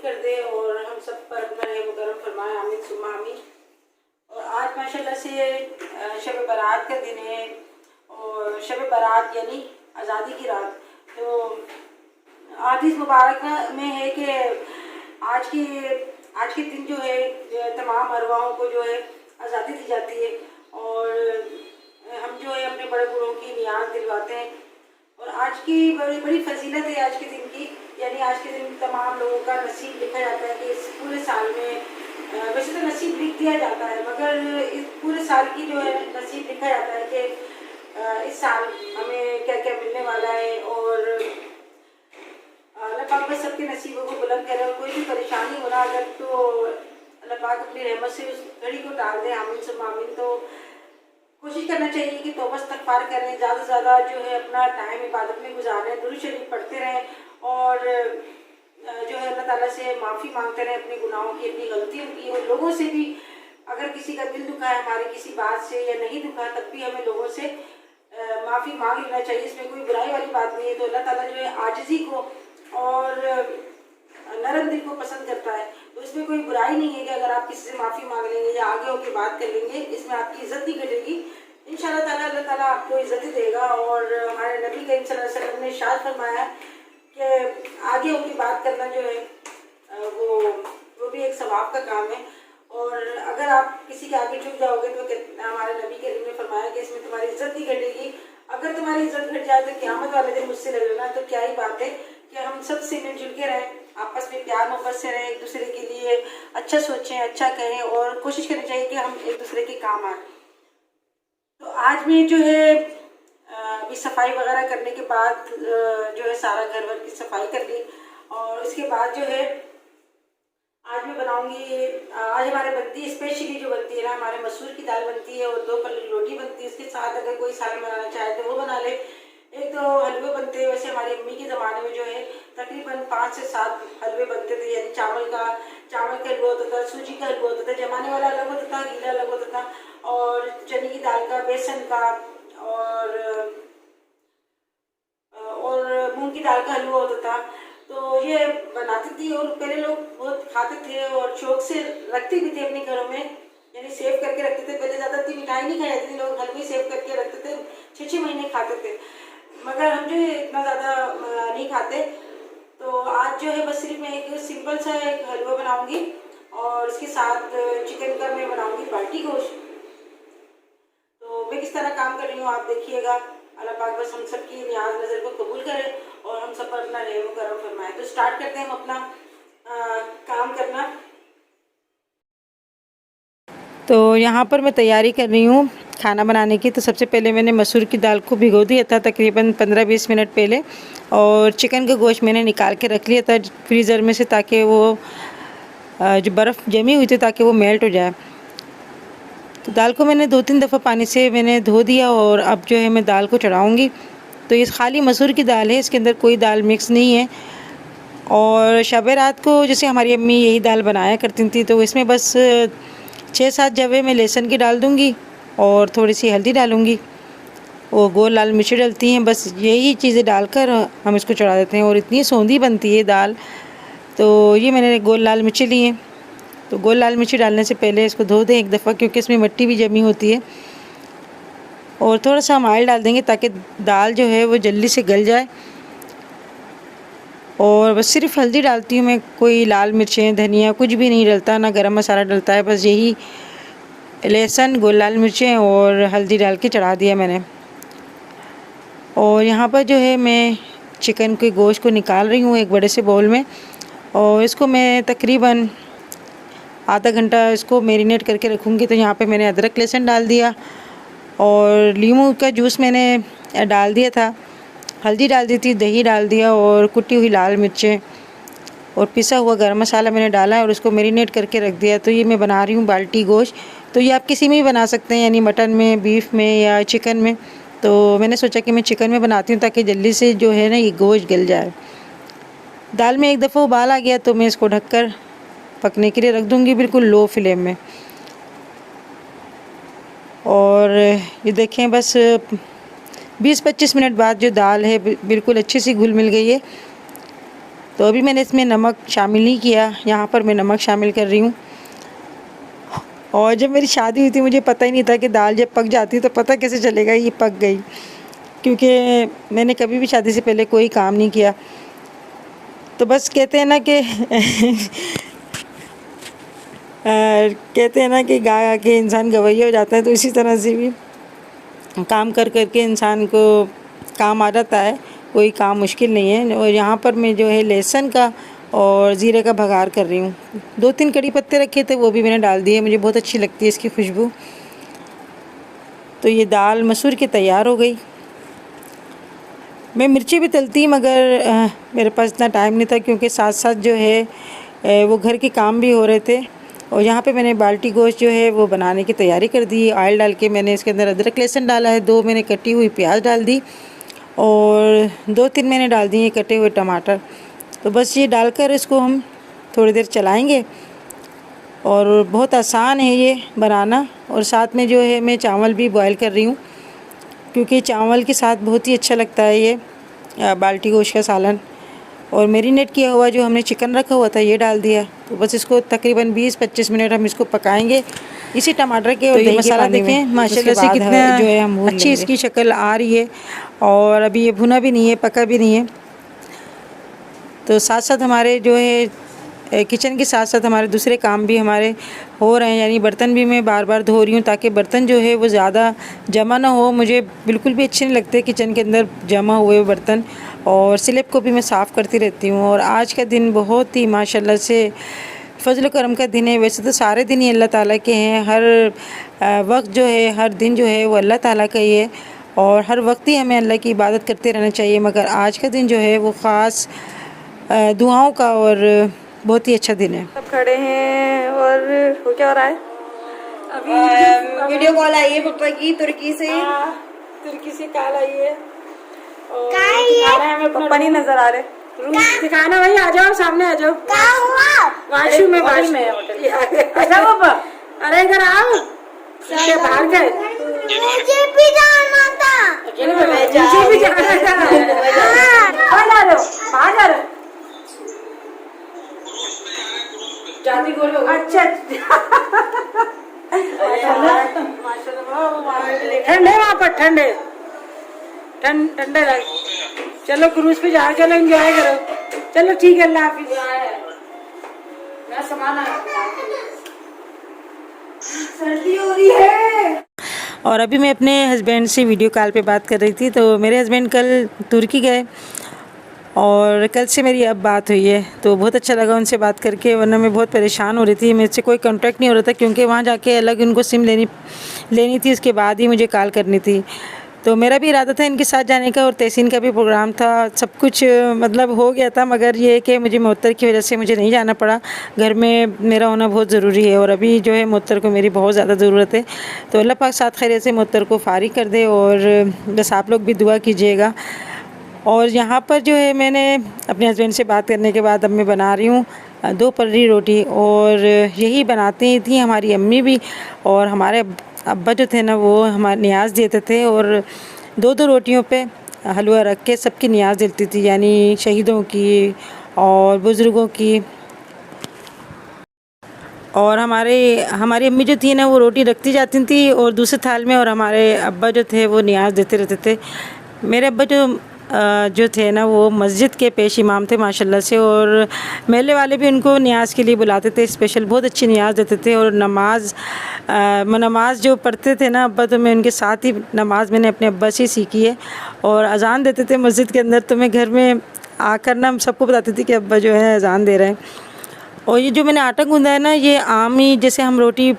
कर दे और हम सब पर अपना रहम करम फरमाए, आमीन सुम्मा आमीन। और आज माशाल्लाह से शब बारात का दिन है और शब बारात यानी आज़ादी की रात। तो हदीस मुबारक में है कि आज के दिन जो है तमाम अरवाहों को जो है आज़ादी दी जाती है और हम जो है अपने बड़े बूढ़ों की नियाज दिलवाते हैं। और आज की बड़ी बड़ी फजीलत है आज के दिन की, यानी आज के दिन तमाम लोगों का नसीब लिखा जाता है कि इस पूरे साल में वैसे तो नसीब लिख दिया जाता है मगर इस पूरे साल की जो है नसीब लिखा जाता है कि इस साल हमें क्या क्या मिलने वाला है। और अल्लाह पाक बस सबके नसीबों को बुलंद करे और कोई भी परेशानी हो रहा अगर तो अल्लाह पाक अपनी रहमत से उस घड़ी को टाल दे, आमीन सुम्मा आमीन। तो कोशिश करना चाहिए कि तौबा इस्तग़फ़ार करें, ज़्यादा से ज़्यादा जो है अपना टाइम इबादत में गुजारें, दुरूद शरीफ पढ़ते रहें और जो है अल्लाह ताला से माफ़ी मांगते रहें अपने गुनाहों की, अपनी गलतियों की। और लोगों से भी अगर किसी का दिल दुखा है हमारी किसी बात से या नहीं दुखा तब भी हमें लोगों से माफ़ी मांग लेना चाहिए, इसमें कोई बुराई वाली बात नहीं है। तो अल्लाह ताला जो है आजिज़ी को और नरम दिल को पसंद करता है, तो इसमें कोई बुराई नहीं है कि अगर आप किसी से माफ़ी मांग लेंगे या आगे होकर बात कर लेंगे, इसमें आपकी इज़्ज़त नहीं घटेगी। इंशाअल्लाह ताला अल्लाह ताला आपको इज़्ज़त ही देगा। और हमारे नबी करीम सल्लल्लाहु अलैहि वसल्लम ने इरशाद फरमाया कि आगे होकर बात करना जो है वो भी एक सवाब का काम है। और अगर आप किसी के आगे झुक जाओगे तो हमारे नबी करीम ने फरमाया कि इसमें तुम्हारी इज़्ज़त नहीं घटेगी। अगर तुम्हारी इज़्ज़त घट जाए तो क़यामत वाले दिन मुझसे लड़ लेना। तो क्या ही बात है कि हम सब से मिलजुल के रहें, आपस में प्यार मोहब्बत से रहें, एक दूसरे के लिए अच्छा सोचें, अच्छा कहें और कोशिश करनी चाहिए कि हम एक दूसरे के काम आए। तो आज मैं जो है अभी सफाई वगैरह करने के बाद जो है सारा घर वर की सफाई कर ली और उसके बाद जो है आज मैं बनाऊंगी, आज हमारे बनती है स्पेशली जो बनती है ना, हमारे मसूर की दाल बनती है और 2 पल्ली रोटी बनती है। इसके साथ अगर कोई सालन बनाना चाहे तो वो बना ले। एक 2 हलवे बनते हैं, वैसे हमारी अम्मी के ज़माने में जो है तकरीबन 5 से 7 हलवे बनते थे, यानी चावल का हलवा होता था, सूजी का हलवा होता था, जमाने वाला अलग होता था, गीला अलग होता था, और चने की दाल का, बेसन का और मूंग की दाल का हलवा होता था। तो ये बनाती थी और पहले लोग बहुत खाते थे और शौक से रखते भी थे अपने घरों में, यानी सेव करके रखते थे। पहले ज़्यादा इतनी मिठाई नहीं खाई जाती थी, लोग हलवे सेव करके रखते थे, 6-6 महीने खाते थे, मगर हम जो है इतना ज़्यादा नहीं खाते। तो आज जो है बस सिर्फ मैं एक सिंपल सा एक हलवा बनाऊंगी और इसके साथ चिकन का मैं बनाऊंगी बाटी गोश्त। तो मैं किस तरह काम कर रही हूँ आप देखिएगा। अल्लाह पाक बस हम सबकी नियाज नज़र को कबूल करे और हम सब पर अपना रहम करम फरमाए। तो स्टार्ट करते हैं हम अपना काम करना। तो यहाँ पर मैं तैयारी कर रही हूँ खाना बनाने की। तो सबसे पहले मैंने मसूर की दाल को भिगो दिया था तकरीबन 15-20 मिनट पहले, और चिकन का गोश्त मैंने निकाल के रख लिया था फ्रीज़र में से, ताकि वो जो बर्फ़ जमी हुई थी ताकि वो मेल्ट हो जाए। तो दाल को मैंने 2-3 दफ़ा पानी से मैंने धो दिया और अब जो है मैं दाल को चढ़ाऊँगी। तो ये खाली मसूर की दाल है, इसके अंदर कोई दाल मिक्स नहीं है। और शब रात को जैसे हमारी अम्मी यही दाल बनाया करती थी, तो इसमें बस 6-7 जवे में लहसुन की डाल दूँगी और थोड़ी सी हल्दी डालूँगी और गोल लाल मिर्ची डलती हैं, बस यही चीज़ें डालकर हम इसको चढ़ा देते हैं और इतनी सौंधी बनती है दाल। तो ये मैंने गोल लाल मिर्ची ली हैं, तो गोल लाल मिर्ची डालने से पहले इसको धो दें एक दफ़ा, क्योंकि इसमें मिट्टी भी जमी होती है। और थोड़ा सा हम ऑयल डाल देंगे ताकि दाल जो है वो जल्दी से गल जाए। और बस सिर्फ हल्दी डालती हूँ मैं, कोई लाल मिर्चें धनिया कुछ भी नहीं डलता, ना गरम मसाला डलता है, बस यही लहसुन गोल लाल मिर्चें और हल्दी डाल के चढ़ा दिया मैंने। और यहाँ पर जो है मैं चिकन के गोश्त को निकाल रही हूँ एक बड़े से बाउल में, और इसको मैं तकरीबन आधा घंटा इसको मैरिनेट करके रखूँगी। तो यहाँ पे मैंने अदरक लहसुन डाल दिया और नींबू का जूस मैंने डाल दिया था, हल्दी डाल दी थी, दही डाल दिया और कुटी हुई लाल मिर्चें और पिसा हुआ गरम मसाला मैंने डाला और उसको मैरिनेट करके रख दिया। तो ये मैं बना रही हूँ बाल्टी गोश्त। तो ये आप किसी में भी बना सकते हैं, यानी मटन में, बीफ में या चिकन में। तो मैंने सोचा कि मैं चिकन में बनाती हूँ ताकि जल्दी से जो है ना ये गोश्त गल जाए। दाल में एक दफ़ा उबाल आ गया तो मैं इसको ढककर पकने के लिए रख दूँगी बिल्कुल लो फ्लेम में। और ये देखें बस 20-25 मिनट बाद जो दाल है बिल्कुल अच्छी सी घुल मिल गई है। तो अभी मैंने इसमें नमक शामिल नहीं किया, यहाँ पर मैं नमक शामिल कर रही हूँ। और जब मेरी शादी हुई थी मुझे पता ही नहीं था कि दाल जब पक जाती है तो पता कैसे चलेगा ये पक गई, क्योंकि मैंने कभी भी शादी से पहले कोई काम नहीं किया। तो बस कहते हैं ना कि कहते हैं ना कि गा गा के इंसान गवैया हो जाता है, तो इसी तरह से भी काम कर कर के इंसान को काम आ जाता है, कोई काम मुश्किल नहीं है। और यहाँ पर मैं जो है लहसुन का और ज़ीरे का बघार कर रही हूँ। 2-3 कड़ी पत्ते रखे थे वो भी मैंने डाल दिए, मुझे बहुत अच्छी लगती है इसकी खुशबू। तो ये दाल मसूर की तैयार हो गई। मैं मिर्ची भी तलती मगर मेरे पास इतना टाइम नहीं था, क्योंकि साथ साथ जो है वो घर के काम भी हो रहे थे। और यहाँ पे मैंने बाल्टी गोश्त जो है वो बनाने की तैयारी कर दी। ऑयल डाल के मैंने इसके अंदर अदरक लहसुन डाला है, 2 मैंने कटी हुई प्याज डाल दी और 2-3 मैंने डाल दिए कटे हुए टमाटर। तो बस ये डालकर इसको हम थोड़ी देर चलाएंगे। और बहुत आसान है ये बनाना। और साथ में जो है मैं चावल भी बॉयल कर रही हूँ, क्योंकि चावल के साथ बहुत ही अच्छा लगता है ये बाल्टी गोश्त का सालन। और मैरिनेट किया हुआ जो हमने चिकन रखा हुआ था ये डाल दिया। तो बस इसको तकरीबन 20-25 मिनट हम इसको पकाएंगे इसी टमाटर के और दही के मसाला देखें माशाल्लाह से कितना जो है हम अच्छी इसकी शक्ल आ रही है। और अभी ये भुना भी नहीं है, पका भी नहीं है। तो साथ साथ हमारे जो है किचन के साथ साथ हमारे दूसरे काम भी हमारे हो रहे हैं, यानी बर्तन भी मैं बार बार धो रही हूँ, ताकि बर्तन जो है वो ज़्यादा जमा ना हो। मुझे बिल्कुल भी अच्छे नहीं लगते किचन के अंदर जमा हुए बर्तन। और स्लैब को भी मैं साफ़ करती रहती हूँ। और आज का दिन बहुत ही माशाल्लाह से फजल करम का दिन है। वैसे तो सारे दिन ही अल्लाह ताला के हैं, हर वक्त जो है हर दिन जो है वो अल्लाह ताला का ही है, और हर वक्त ही हमें अल्लाह की इबादत करते रहना चाहिए। मगर आज का दिन जो है वो ख़ास दुआओं का और बहुत ही अच्छा दिन है। सब खड़े हैं और वो क्या हो रहा है? अभी वीडियो कॉल आई है पापा की तुर्की से। तुर्की से कॉल आई है और पापा नहीं नजर आ रहे। दिखाना भाई, आ जाओ सामने आ जाओ। वाशरूम में अच्छा पापा, अरे इधर आओ। क्या बाहर गए? मुझे भी जाना था। मुझे भी जाना था। कहाँ जा रहे हो? बाहर जा रहे हो? जाती बोलो। अच्छा ठंडे वहाँ पर, ठंडे ठंडे लगे। चलो क्रूज पे जाओ, चलो एंजॉय करो। चलो ठीक है, अल्लाह हाफिज। सर्दी हो रही है। और अभी मैं अपने हस्बैंड से वीडियो कॉल पे बात कर रही थी। तो मेरे हस्बैंड कल तुर्की गए और कल से मेरी अब बात हुई है, तो बहुत अच्छा लगा उनसे बात करके। वरना मैं बहुत परेशान हो रही थी, मेरे से कोई कांटेक्ट नहीं हो रहा था, क्योंकि वहाँ जाके अलग उनको सिम लेनी थी, उसके बाद ही मुझे कॉल करनी थी। तो मेरा भी इरादा था इनके साथ जाने का, और तहसीन का भी प्रोग्राम था, सब कुछ मतलब हो गया था। मगर ये है कि मुझे मुअत्तर की वजह से मुझे नहीं जाना पड़ा। घर में मेरा होना बहुत ज़रूरी है, और अभी जो है मुअत्तर को मेरी बहुत ज़्यादा ज़रूरत है। तो अल्लाह पाक साथ खैरियत से मुअत्तर को फारिग कर दे, और बस आप लोग भी दुआ कीजिएगा। और यहाँ पर जो है मैंने अपने हस्बैंड से बात करने के बाद अब मैं बना रही हूँ 2 पर्री रोटी। और यही बनाती थी हमारी अम्मी भी, और हमारे अब्बा जो थे ना वो हमारे नियाज देते थे, और 2-2 रोटियों पे हलवा रख के सबकी नियाज देती थी, यानी शहीदों की और बुज़ुर्गों की। और हमारी अम्मी जो थी ना वो रोटी रखती जाती थी और दूसरे थाल में, और हमारे अब्बा जो थे वो नियाज देते रहते थे। मेरे अब्बा जो थे ना वो मस्जिद के पेश इमाम थे माशाल्लाह से, और मेले वाले भी उनको नियाज़ के लिए बुलाते थे स्पेशल, बहुत अच्छी नियाज़ देते थे। और नमाज जो पढ़ते थे ना अब्बा, तो मैं उनके साथ ही नमाज मैंने अपने अब्बा से सीखी है। और अज़ान देते थे मस्जिद के अंदर, तो मैं घर में आकर ना सबको बताती थी कि अब्बा जो है अज़ान दे रहे हैं। और ये जो मैंने आटा गूँधा है ना, ये आम ही जैसे हम रोटी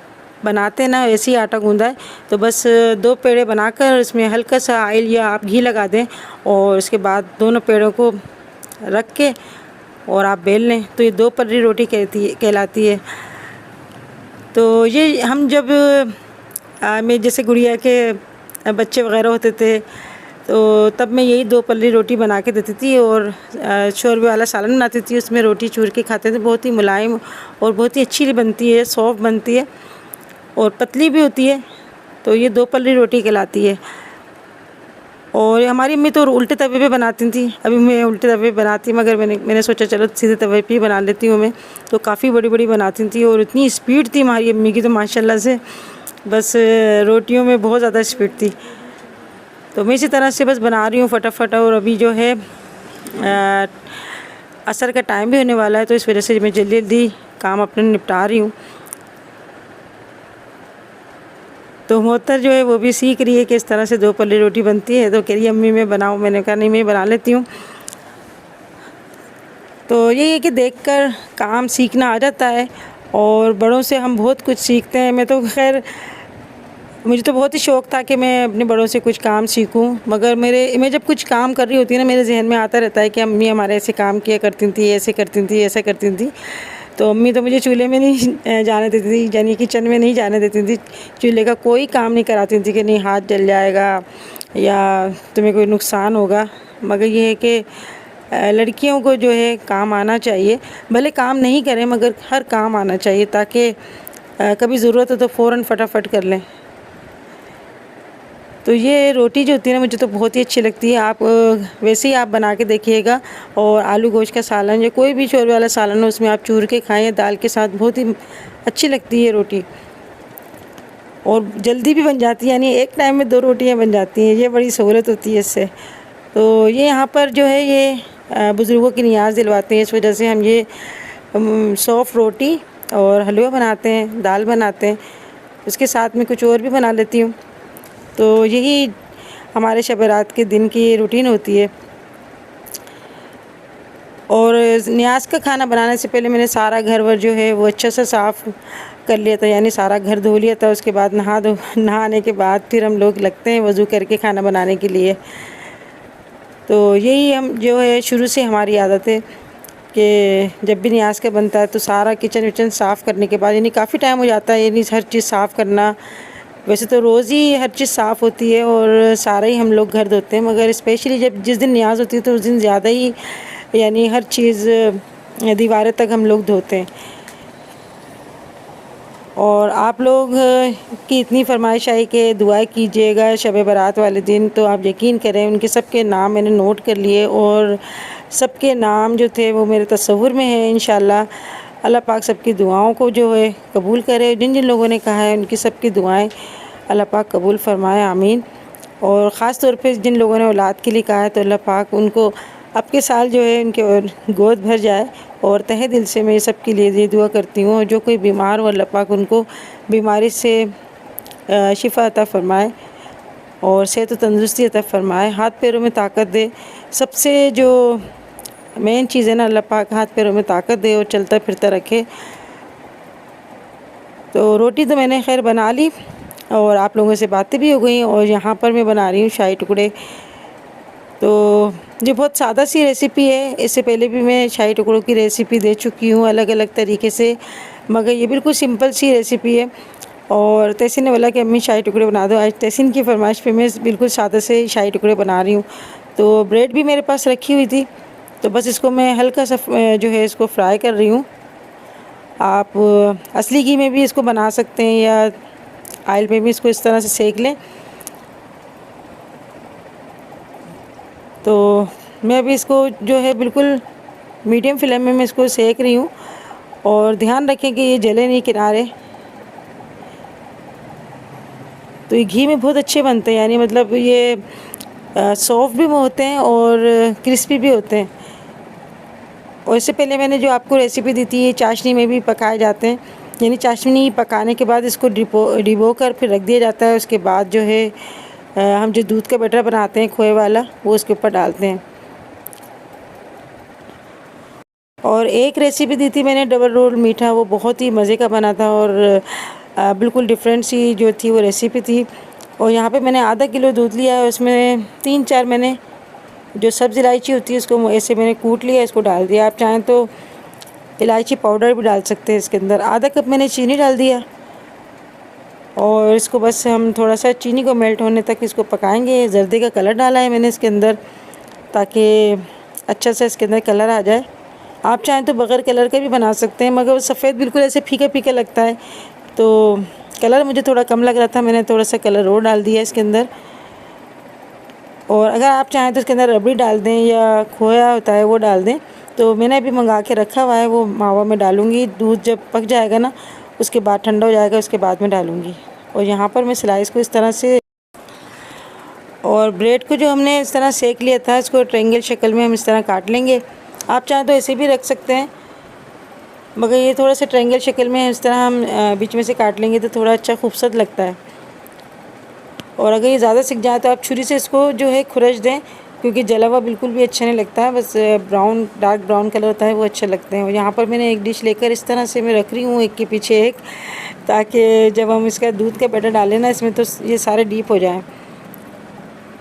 बनाते हैं ना वैसे ही आटा गूँधा है। तो बस 2 पेड़े बनाकर इसमें हल्का सा ऑयल या आप घी लगा दें, और उसके बाद दोनों पेड़ों को रख के और आप बेल लें, तो ये 2 पर्री रोटी कहलाती है। तो ये हम जब मैं जैसे गुड़िया के बच्चे वग़ैरह होते थे, तो तब मैं यही 2 पल्ली रोटी बना के देती थी, और शोरबे वाला सालन बनाती थी, उसमें रोटी चूर के खाते थे। बहुत ही मुलायम और बहुत ही अच्छी बनती है, सॉफ्ट बनती है और पतली भी होती है। तो ये 2 पल्ली रोटी कहलाती है। और हमारी अम्मी तो उल्टे तवे पे बनाती थी, अभी मैं उल्टे तवे पे बनाती, मगर मैंने सोचा चलो सीधे तवे पे ही बना लेती हूँ मैं। तो काफ़ी बड़ी बड़ी बनाती थी और इतनी स्पीड थी हमारी अम्मी की तो माशाल्लाह से, बस रोटियों में बहुत ज़्यादा स्पीड थी। तो मैं इसी तरह से बस बना रही हूँ फटाफट। और अभी जो है असर का टाइम भी होने वाला है, तो इस वजह से मैं जल्दी जल्दी काम अपने निपटा रही हूँ। तो मोहतर जो है वो भी सीख रही है कि इस तरह से 2 पल्ली रोटी बनती है, तो कह रही अम्मी मैं बनाऊँ। मैंने कहा नहीं मैं बना लेती हूँ। तो यही है कि देखकर काम सीखना आ जाता है और बड़ों से हम बहुत कुछ सीखते हैं। मैं तो खैर मुझे तो बहुत ही शौक़ था कि मैं अपने बड़ों से कुछ काम सीखूं, मगर मैं जब कुछ काम कर रही होती है ना, मेरे जहन में आता रहता है कि अम्मी हमारे ऐसे काम किया करती थी, ऐसे करती थी, ऐसा करती थी। तो अम्मी तो मुझे चूल्हे में नहीं जाने देती थी, यानी किचन में नहीं जाने देती थी। चूल्हे का कोई काम नहीं कराती थी कि नहीं हाथ जल जाएगा या तुम्हें कोई नुकसान होगा। मगर ये है कि लड़कियों को जो है काम आना चाहिए, भले काम नहीं करें मगर हर काम आना चाहिए, ताकि कभी ज़रूरत हो तो फ़ौरन फटाफट कर लें। तो ये रोटी जो होती है ना मुझे तो बहुत ही अच्छी लगती है। आप वैसे ही आप बना के देखिएगा। और आलू गोश्त का सालन या कोई भी शोरबे वाला सालन हो उसमें आप चूर के खाएं दाल के साथ, बहुत ही अच्छी लगती है रोटी और जल्दी भी बन जाती है, यानी एक टाइम में 2 रोटियां बन जाती हैं। ये बड़ी सहूलत होती है इससे। तो ये यहाँ पर जो है ये बुज़ुर्गों की नियाज़ दिलवाते हैं, इस वजह से हम ये सॉफ़्ट रोटी और हलवा बनाते हैं, दाल बनाते हैं, उसके साथ में कुछ और भी बना लेती हूँ। तो यही हमारे शब रात के दिन की रूटीन होती है। और न्याज़ का खाना बनाने से पहले मैंने सारा घर वर जो है वो अच्छा सा साफ़ कर लिया था, यानी सारा घर धो लिया था। उसके बाद नहाने के बाद फिर हम लोग लगते हैं वज़ू करके खाना बनाने के लिए। तो यही हम जो है शुरू से हमारी आदत है कि जब भी न्याज़ का बनता है तो सारा किचन विचन साफ़ करने के बाद, यानी काफ़ी टाइम हो जाता है, यानी हर चीज़ साफ़ करना। वैसे तो रोज़ ही हर चीज़ साफ़ होती है और सारा ही हम लोग घर धोते हैं, मगर स्पेशली जिस दिन न्याज़ होती है तो उस दिन ज़्यादा ही, यानी हर चीज़ दीवारें तक हम लोग धोते हैं। और आप लोग की इतनी फरमाइश आई कि दुआएं कीजिएगा शब बारात वाले दिन, तो आप यकीन करें उनके सबके नाम मैंने नोट कर लिए और सबके नाम जो थे वो मेरे तस्वुर में है। इंशाल्लाह अल्लाह पाक सबकी दुआओं को जो है कबूल करे। जिन जिन लोगों ने कहा है उनकी सबकी दुआएं अल्लाह पाक कबूल फरमाए, आमीन। और ख़ास तौर पे जिन लोगों ने औलाद के लिए कहा है तो अल्लाह पाक उनको अब के साल जो है उनके गोद भर जाए। और तहे दिल से मैं सब के लिए ये दुआ करती हूँ, और जो कोई बीमार हो अल्लाह पाक उनको बीमारी से शिफा अता फ़रमाए और सेहत व तंदुरुस्ती अता फ़रमाए, हाथ पैरों में ताकत दे। सबसे जो मेन चीज़ है ना, अल्लाह पाक हाथ पैरों में ताकत दे और चलता फिरता रखे। तो रोटी तो मैंने खैर बना ली और आप लोगों से बातें भी हो गई। और यहाँ पर मैं बना रही हूँ शाही टुकड़े। तो ये बहुत सादा सी रेसिपी है, इससे पहले भी मैं शाही टुकड़ों की रेसिपी दे चुकी हूँ अलग अलग तरीके से, मगर ये बिल्कुल सिंपल सी रेसिपी है। और तहसीन ने बोला कि अम्मी शाही टुकड़े बना दो। आज तहसीन की फरमाइश पे मैं बिल्कुल सादा से शाही टुकड़े बना रही हूँ। तो ब्रेड भी मेरे पास रखी हुई थी, तो बस इसको मैं हल्का सा जो है इसको फ्राई कर रही हूँ। आप असली घी में भी इसको बना सकते हैं या ऑयल में भी इसको इस तरह से सेक लें। तो मैं अभी इसको जो है बिल्कुल मीडियम फ्लेम में मैं इसको सेक रही हूँ। और ध्यान रखें कि ये जले नहीं किनारे। तो ये घी में बहुत अच्छे बनते हैं, यानी मतलब ये सॉफ्ट भी होते हैं और क्रिस्पी भी होते हैं। और इससे पहले मैंने जो आपको रेसिपी दी थी, ये चाशनी में भी पकाए जाते हैं, यानी चाशनी पकाने के बाद इसको डिबो कर फिर रख दिया जाता है। उसके बाद जो है हम जो दूध का बटर बनाते हैं खोए वाला, वो उसके ऊपर डालते हैं। और एक रेसिपी दी थी मैंने डबल रोल मीठा, वो बहुत ही मज़े का बना था और बिल्कुल डिफरेंट सी जो थी वो रेसिपी थी। और यहाँ पे मैंने आधा किलो दूध लिया है, उसमें 3-4 मैंने जो सब्ज़ इलायची होती है उसको ऐसे मैंने कूट लिया, इसको डाल दिया। आप चाहें तो इलायची पाउडर भी डाल सकते हैं इसके अंदर। आधा कप मैंने चीनी डाल दिया और इसको बस हम थोड़ा सा चीनी को मेल्ट होने तक इसको पकाएंगे। जर्दे का कलर डाला है मैंने इसके अंदर ताकि अच्छा सा इसके अंदर कलर आ जाए। आप चाहें तो बग़ैर कलर का भी बना सकते हैं, मगर वो सफ़ेद बिल्कुल ऐसे फीका फीका लगता है, तो कलर मुझे थोड़ा कम लग रहा था, मैंने थोड़ा सा कलर और डाल दिया इसके अंदर। और अगर आप चाहें तो इसके अंदर रबड़ी डाल दें या खोया होता है वो डाल दें। तो मैंने अभी मंगा के रखा हुआ है, वो मावा में डालूँगी। दूध जब पक जाएगा ना उसके बाद ठंडा हो जाएगा, उसके बाद में डालूँगी। और यहाँ पर मैं स्लाइस को इस तरह से, और ब्रेड को जो हमने इस तरह सेक लिया था इसको ट्रायंगल शक्ल में हम इस तरह काट लेंगे। आप चाहें तो ऐसे भी रख सकते हैं, मगर ये थोड़ा सा ट्रायंगल शक्ल में इस तरह हम बीच में से काट लेंगे तो थोड़ा अच्छा खूबसूरत लगता है। और अगर ये ज़्यादा सिक जाए तो आप छुरी से इसको जो है खुरच दें, क्योंकि जला हुआ बिल्कुल भी अच्छा नहीं लगता है। बस ब्राउन, डार्क ब्राउन कलर होता है वो अच्छे लगते हैं। और यहाँ पर मैंने एक डिश लेकर इस तरह से मैं रख रही हूँ एक के पीछे एक, ताकि जब हम इसका दूध का बैटर डालें ना इसमें तो ये सारे डीप हो जाएँ।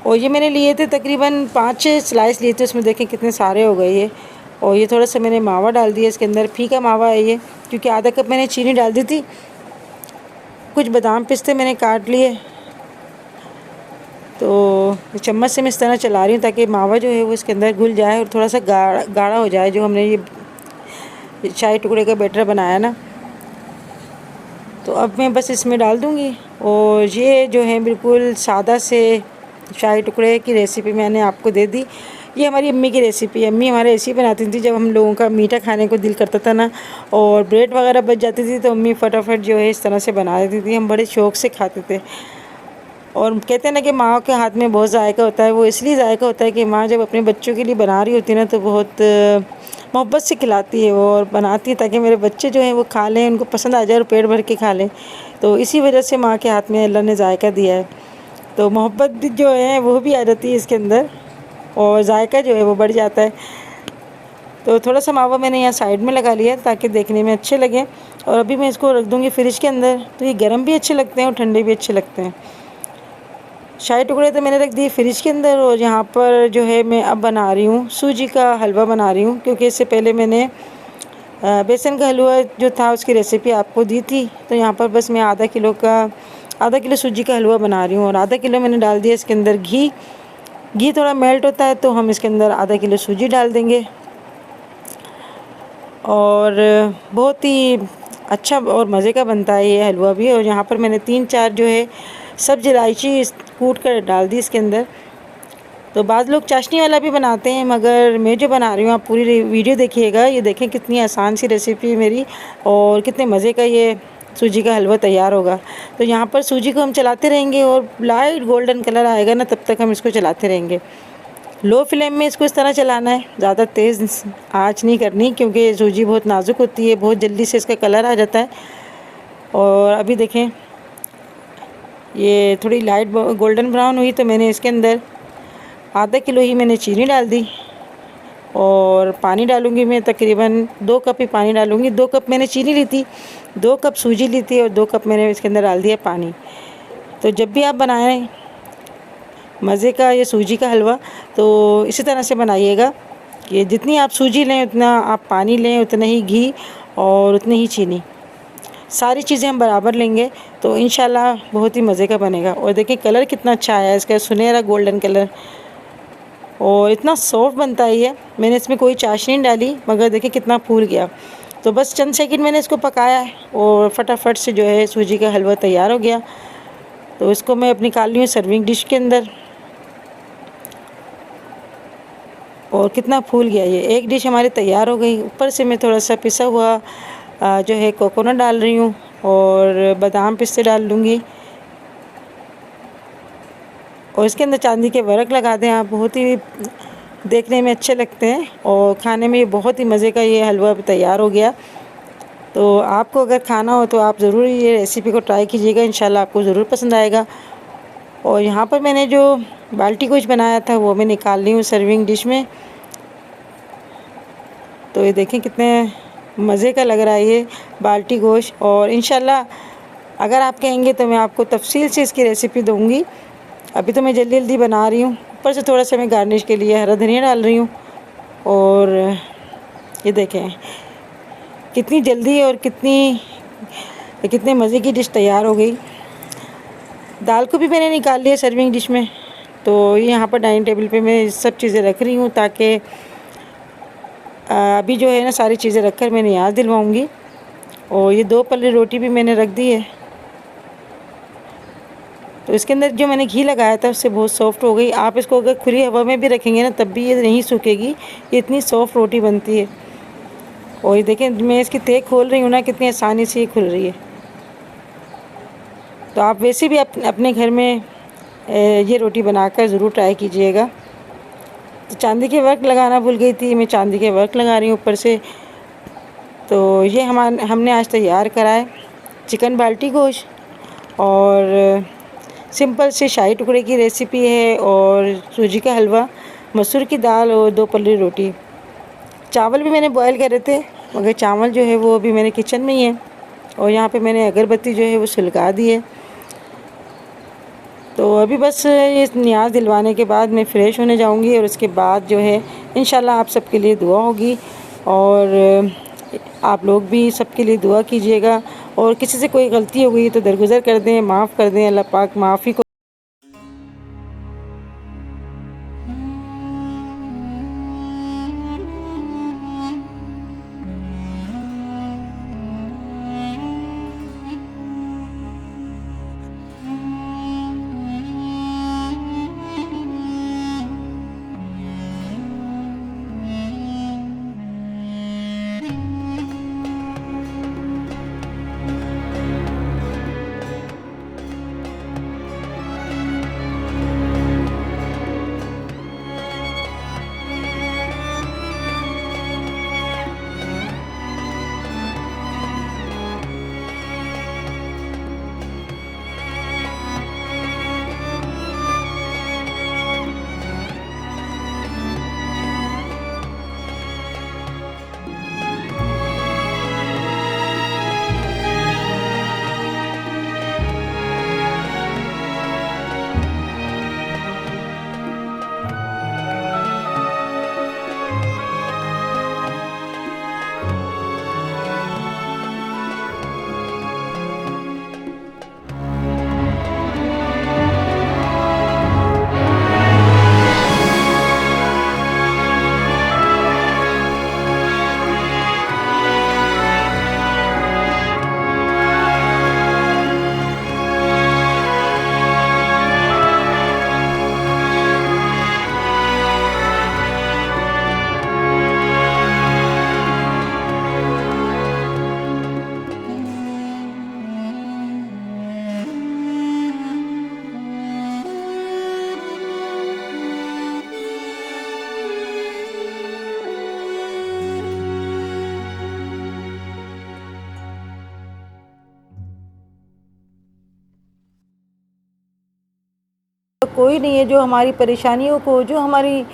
और ये मैंने लिए थे तकरीबन 5-6 स्लाइस लिए थे, उसमें देखें कितने सारे हो गए ये। और ये थोड़ा सा मैंने मावा डाल दिया इसके अंदर, फीका मावा है ये, क्योंकि आधा कप मैंने चीनी डाल दी थी। कुछ बादाम पिस्ते मैंने काट लिए, तो चम्मच से मैं इस तरह चला रही हूँ ताकि मावा जो है वो इसके अंदर घुल जाए और थोड़ा सा गाढ़ा हो जाए, जो हमने ये शाही टुकड़े का बैटर बनाया ना। तो अब मैं बस इसमें डाल दूँगी। और ये जो है बिल्कुल सादा से शाही टुकड़े की रेसिपी मैंने आपको दे दी। ये हमारी अम्मी की रेसिपी है। अम्मी हमारे ऐसी बनाती थी जब हम लोगों का मीठा खाने को दिल करता था ना, और ब्रेड वगैरह बच जाती थी तो अम्मी फटाफट जो है इस तरह से बना देती थी। हम बड़े शौक़ से खाते थे। और कहते हैं ना कि माँ के हाथ में बहुत जायका होता है। वो इसलिए जायका होता है कि माँ जब अपने बच्चों के लिए बना रही होती है ना तो बहुत मोहब्बत से खिलाती है वो, और बनाती है ताकि मेरे बच्चे जो हैं वो खा लें, उनको पसंद आ जाए और पेट भर के खा लें। तो इसी वजह से माँ के हाथ में अल्लाह ने जायका दिया है, तो मोहब्बत जो है वो भी आ जाती है इसके अंदर, और जायका जो है वो बढ़ जाता है। तो थोड़ा सा मावा मैंने यहाँ साइड में लगा लिया ताकि देखने में अच्छे लगें। और अभी मैं इसको रख दूँगी फ्रिज के अंदर। तो ये गर्म भी अच्छे लगते हैं और ठंडे भी अच्छे लगते हैं। शाही टुकड़े तो मैंने रख दिए फ्रिज के अंदर। और यहाँ पर जो है मैं अब बना रही हूँ सूजी का हलवा बना रही हूँ, क्योंकि इससे पहले मैंने बेसन का हलवा जो था उसकी रेसिपी आपको दी थी। तो यहाँ पर बस मैं आधा किलो सूजी का हलवा बना रही हूँ। और आधा किलो मैंने डाल दिया इसके अंदर घी थोड़ा मेल्ट होता है तो हम इसके अंदर आधा किलो सूजी डाल देंगे। और बहुत ही अच्छा और मज़े का बनता है ये हलवा भी। और यहाँ पर मैंने 3-4 जो है सब्ज़ इलायची कूट कर डाल दी इसके अंदर। तो बाद लोग चाशनी वाला भी बनाते हैं, मगर मैं जो बना रही हूँ आप पूरी वीडियो देखिएगा। ये देखें कितनी आसान सी रेसिपी है मेरी, और कितने मज़े का ये सूजी का हलवा तैयार होगा। तो यहाँ पर सूजी को हम चलाते रहेंगे और लाइट गोल्डन कलर आएगा ना तब तक हम इसको चलाते रहेंगे। लो फ्लेम में इसको इस तरह चलाना है, ज़्यादा तेज़ आँच नहीं करनी, क्योंकि सूजी बहुत नाजुक होती है, बहुत जल्दी से इसका कलर आ जाता है। और अभी देखें ये थोड़ी लाइट गोल्डन ब्राउन हुई तो मैंने इसके अंदर आधा किलो ही मैंने चीनी डाल दी। और पानी डालूँगी मैं तकरीबन 2 कप ही पानी डालूँगी। 2 कप मैंने चीनी ली थी, 2 कप सूजी ली थी और 2 कप मैंने इसके अंदर डाल दिया पानी। तो जब भी आप बनाएं मज़े का ये सूजी का हलवा तो इसी तरह से बनाइएगा कि जितनी आप सूजी लें उतना आप पानी लें, उतना ही घी और उतनी ही चीनी, सारी चीज़ें हम बराबर लेंगे तो इंशाल्लाह बहुत ही मज़े का बनेगा। और देखिए कलर कितना अच्छा आया है इसका, सुनहरा गोल्डन कलर, और इतना सॉफ्ट बनता है ये। मैंने इसमें कोई चाशनी नहीं डाली, मगर देखिए कितना फूल गया। तो बस चंद सेकंड मैंने इसको पकाया है और फटाफट से जो है सूजी का हलवा तैयार हो गया। तो इसको मैं अपनी निकाल रही हूँ सर्विंग डिश के अंदर। और कितना फूल गया ये, एक डिश हमारी तैयार हो गई। ऊपर से मैं थोड़ा सा पिसा हुआ जो है कोकोनट डाल रही हूँ और बादाम पिस्ते डाल लूँगी। और इसके अंदर चांदी के वर्क लगा दें आप, बहुत ही देखने में अच्छे लगते हैं और खाने में बहुत ही मज़े का ये हलवा तैयार हो गया। तो आपको अगर खाना हो तो आप ज़रूर ये रेसिपी को ट्राई कीजिएगा, इंशाल्लाह आपको ज़रूर पसंद आएगा। और यहाँ पर मैंने जो बाल्टी गोश्त बनाया था वो मैं निकाल ली हूँ सर्विंग डिश में। तो ये देखें कितने मज़े का लग रहा है ये बाल्टी गोश्त। और इंशाल्लाह अगर आप कहेंगे तो मैं आपको तफसील से इसकी रेसिपी दूँगी। अभी तो मैं जल्दी जल्दी बना रही हूँ। ऊपर से थोड़ा सा मैं गार्निश के लिए हरा धनिया डाल रही हूँ। और ये देखें कितनी जल्दी और कितने मज़े की डिश तैयार हो गई। दाल को भी मैंने निकाल लिया सर्विंग डिश में। तो ये यहाँ पर डाइनिंग टेबल पे मैं सब चीज़ें रख रही हूँ ताकि अभी जो है ना सारी चीज़ें रख कर मैंने याद दिलवाऊँगी। और ये 2 पल्ले रोटी भी मैंने रख दी है। तो इसके अंदर जो मैंने घी लगाया था उससे बहुत सॉफ्ट हो गई। आप इसको अगर खुली हवा में भी रखेंगे ना तब भी ये नहीं सूखेगी, ये इतनी सॉफ्ट रोटी बनती है। और ये देखें मैं इसकी तह खोल रही हूँ ना, कितनी आसानी से ये खुल रही है। तो आप वैसे भी अपने घर में ये रोटी बनाकर ज़रूर ट्राई कीजिएगा। तो चांदी के वर्क लगाना भूल गई थी, मैं चांदी के वर्क लगा रही हूँ ऊपर से। तो ये हमने आज तैयार करा है चिकन बाल्टी गोश्त और सिंपल से शाही टुकड़े की रेसिपी है, और सूजी का हलवा, मसूर की दाल और 2 पल्ली रोटी। चावल भी मैंने बॉयल करे थे, मगर चावल जो है वो अभी मेरे किचन में ही है। और यहाँ पे मैंने अगरबत्ती जो है वो सुलगा दी है। तो अभी बस ये न्याज दिलवाने के बाद मैं फ़्रेश होने जाऊँगी, और उसके बाद जो है इंशाल्लाह आप सबके लिए दुआ होगी, और आप लोग भी सबके लिए दुआ कीजिएगा। और किसी से कोई गलती हो गई तो दरगुज़र कर दें, माफ़ कर दें, अल्लाह पाक माफ़ी को। कोई नहीं है जो हमारी परेशानियों को, जो हमारी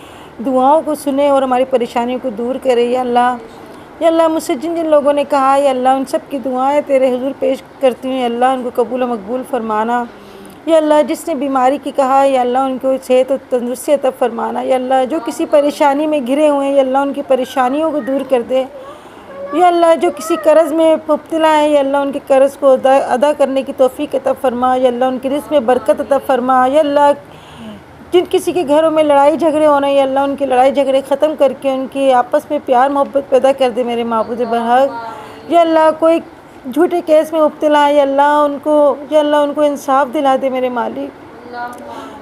दुआओं को सुने और हमारी परेशानियों को दूर करे। या अल्लाह मुझसे जिन जिन लोगों ने कहा, या अल्लाह उन सब की दुआएं तेरे हुजूर पेश करती हूँ। या अल्लाह उनको कबूल और मकबूल फरमाना। या अल्लाह जिसने बीमारी की कहा, या अल्लाह उनको सेहत और तंदुरुस्ती अता फरमाना। या अल्लाह जो किसी परेशानी में घिरे हुए हैं, या अल्लाह उनकी परेशानियों को दूर कर दे। या अल्लाह जो किसी कर्ज़ में मुब्तला है, या अल्लाह उनके कर्ज़ को अदा करने की तौफीक अता फरमा। या अल्लाह उनके रिज़्क़ में बरकत अता फरमा। या अल्लाह जिन किसी के घरों में लड़ाई झगड़े हो रहे हैं, या अल्लाह उनकी लड़ाई झगड़े ख़त्म करके उनकी आपस में प्यार मोहब्बत पैदा कर दे मेरे माबूद बरहक। या अल्लाह कोई झूठे केस में मुब्तला है, या अल्लाह उनको इंसाफ दिला दे मेरे मालिक।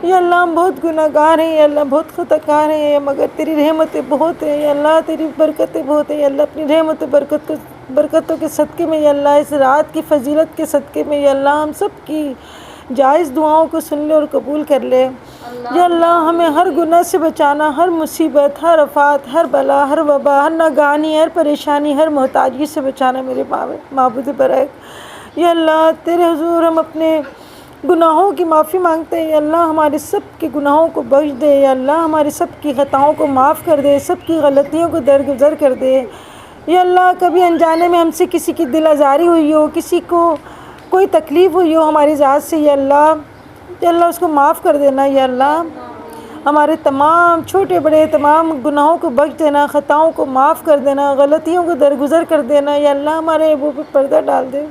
या अल्लाह हम बहुत गुनाहगार हैं, या अल्लाह बहुत ख़ताकार हैं, मगर तेरी रहमतें बहुत हैं। या अल्लाह तेरी बरकतें बहुत हैं। या अल्लाह अपनी रहमत बरकतों के सदक़े में, या अल्लाह इस रात की फजीलत के सदक़े में, या अल्लाह हम सब की जायज़ दुआओं को सुन ले और कबूल कर ले। या अल्लाह हमें हर गुनाह से बचाना, हर मुसीबत, हर आफत, हर बला, हर वबा, हर नागानी, हर परेशानी, हर मोहताजी से बचाना मेरे माबूद बरक। या अल्लाह तेरे हुजूर हम अपने गुनाहों की माफ़ी मांगते हैं। या अल्लाह हमारे सब के गुनाहों को बख्श दे। या अल्लाह हमारी सब की ख़ताओं को माफ़ कर दे, सब की गलतियों को दरगुजर कर दे। या अल्लाह कभी अनजाने में हमसे किसी की दिल आज़ारी हुई हो, किसी को कोई तकलीफ़ हुई हो हमारी ज़ात से, या अल्लाह उसको माफ़ कर देना। या अल्लाह हमारे तमाम छोटे बड़े तमाम गुनाहों को बख्श देना, ख़ताओं को माफ़ कर देना, गलतियों को दरगुजर कर देना। या अल्लाह हमारे अबू पे पर्दा डाल दे।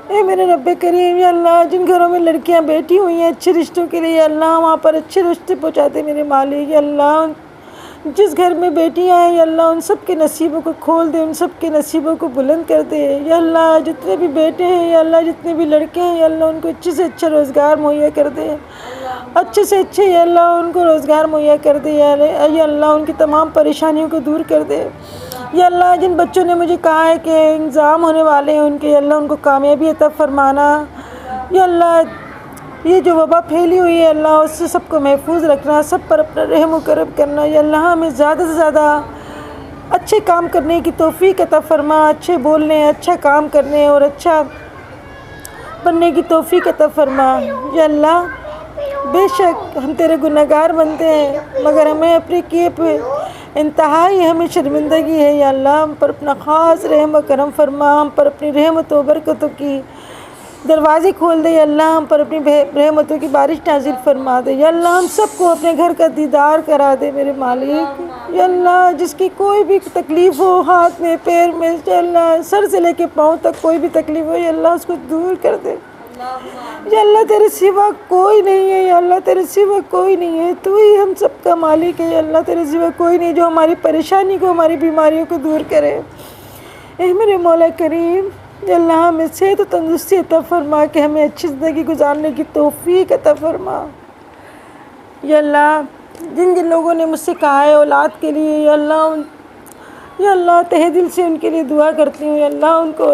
ए मेरे रब्बे करीम, या अल्लाह जिन घरों में लड़कियां बैठी हुई हैं अच्छे रिश्तों के लिए, या अल्लाह वहाँ पर अच्छे रिश्ते पहुँचाते मेरे मालिक। या अल्लाह जिस घर में बेटियां हैं या अल्लाह उन सब के नसीबों को खोल दे, उन सब के नसीबों को बुलंद कर दे या अल्लाह। जितने भी बेटे हैं या अल्लाह, जितने भी लड़के हैं या अल्लाह, उनको अच्छे से अच्छा रोज़गार मुहैया कर दे, अच्छे से अच्छे या अल्लाह उनको रोज़गार मुहैया कर दे या अल्लाह। उनकी तमाम परेशानियों को दूर कर दे या अल्लाह। जिन बच्चों ने मुझे कहा है कि एग्ज़ाम होने वाले हैं उनके, या अल्लाह उनको कामयाबी अता फरमाना या अल्लाह। ये जो वबा फैली हुई है अल्लाह, उससे सबको महफूज रखना, सब पर अपना रहम व करम करना या अल्लाह। हमें ज़्यादा से ज़्यादा अच्छे काम करने की तौफीक अता फरमा, अच्छे बोलने, अच्छा काम करने और अच्छा बनने की तौफीक अता फरमा या अल्लाह। बेशक हम तेरे गुनहगार बनते हैं, मगर हमें अपने किए पे इंतहाई हमें शर्मिंदगी है या अल्लाह। हम पर अपना ख़ास रहम व करम फरमा, हम पर अपनी रहमतों बरकतों की दरवाज़े खोल दे या अल्लाह। हम पर अपनी रहमतों की बारिश नाजिल फरमा दे या अल्लाह। हम सबको अपने घर का दीदार करा दे मेरे मालिक या अल्लाह। जिसकी कोई भी तकलीफ़ हो, हाथ में, पैर में या अल्लाह, सर से लेके पाँव तक कोई भी तकलीफ़ हो या अल्लाह, उसको दूर कर दे या अल्लाह। तेरे सिवा कोई नहीं है या अल्लाह, तेरे सिवा कोई नहीं है, तू ही हम सब का मालिक है या अल्लाह। तेरे सिवा कोई नहीं जो हमारी परेशानी को, हमारी बीमारियों को दूर करे। ए मेरे मौला करीम या अल्लाह, हमें सेहत और तंदुरुस्ती अता फरमा के हमें अच्छी ज़िंदगी गुजारने की तौफीक अता फरमा या अल्लाह। जिन जिन लोगों ने मुझसे कहा है औलाद के लिए या अल्लाह, तहे दिल से उनके लिए दुआ करती हूँ या अल्लाह। उनको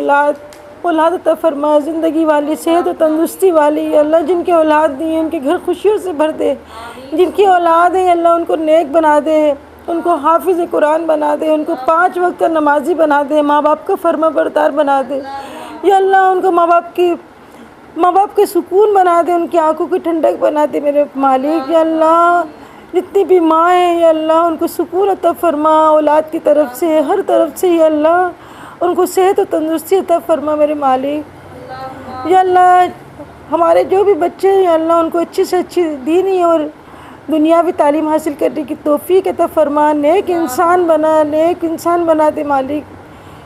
औलाद अता फरमा, ज़िंदगी वाली, सेहत और तंदुरुस्ती वाली या अल्लाह। जिनके औलाद दी है उनके घर खुशियों से भर दे, जिनकी औलाद है या अल्लाह उनको नेक बना दे, उनको हाफिज़ कुरान बना दे, उनको 5 वक्त का नमाजी बना दे, माँ बाप का फर्माबरदार बना दे या अल्लाह। उनको माँ बाप के सुकून बना दे, उनकी आंखों की ठंडक बना दे मेरे मालिक या अल्लाह। जितनी भी माँ हैं या अल्लाह, उनको सुकून अता फरमा औलाद की तरफ से, हर तरफ से या अल्लाह। उनको सेहत और तंदुरुस्ती अता फरमा मेरे मालिक या अल्लाह। हमारे जो भी बच्चे हैं या अल्लाह, उनको अच्छी से अच्छी दीनी और दुनियावी तालीम हासिल करने की तौफीक अता फरमा। नेक इंसान बना दे मालिक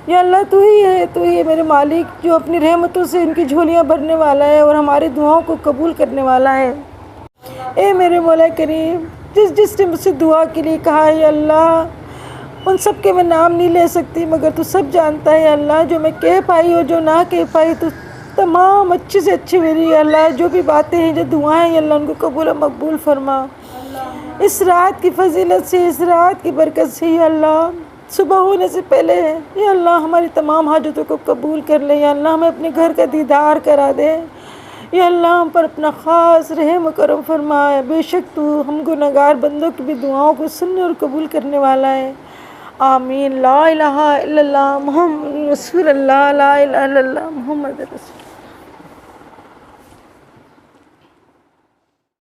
या अल्लाह। तू ही है मेरे मालिक जो अपनी रहमतों से इनकी झोलियाँ भरने वाला है और हमारी दुआओं को कबूल करने वाला है। ए मेरे मौला करीम, जिसने मुझसे दुआ के लिए कहा है या अल्लाह, उन सब के मैं नाम नहीं ले सकती, मगर तू सब जानता है या अल्लाह। जो मैं कह पाई और जो ना कह पाई, तो तमाम अच्छे से अच्छी मेरी या अल्लाह जो भी बातें हैं, जो दुआएं या अल्लाह, उनको कबूल और मकबूल फरमा। इस रात की फजीलत से, इस रात की बरकत से या अल्लाह, सुबह होने से पहले या अल्लाह हमारी तमाम हाजतों को कबूल कर ले या अल्लाह। हमें अपने घर का दीदार करा दे या अल्लाह। हम पर अपना ख़ास रहम करम फरमाए। बेशक तू हम गुनहगार बंदों की भी दुआओं को सुनने और कबूल करने वाला है। आमीन। ला इलाहा इल्लल्लाह मुहम्मद रसूलुल्लाह, ला इलाहा इल्लल्लाह मुहम्मद रसूल।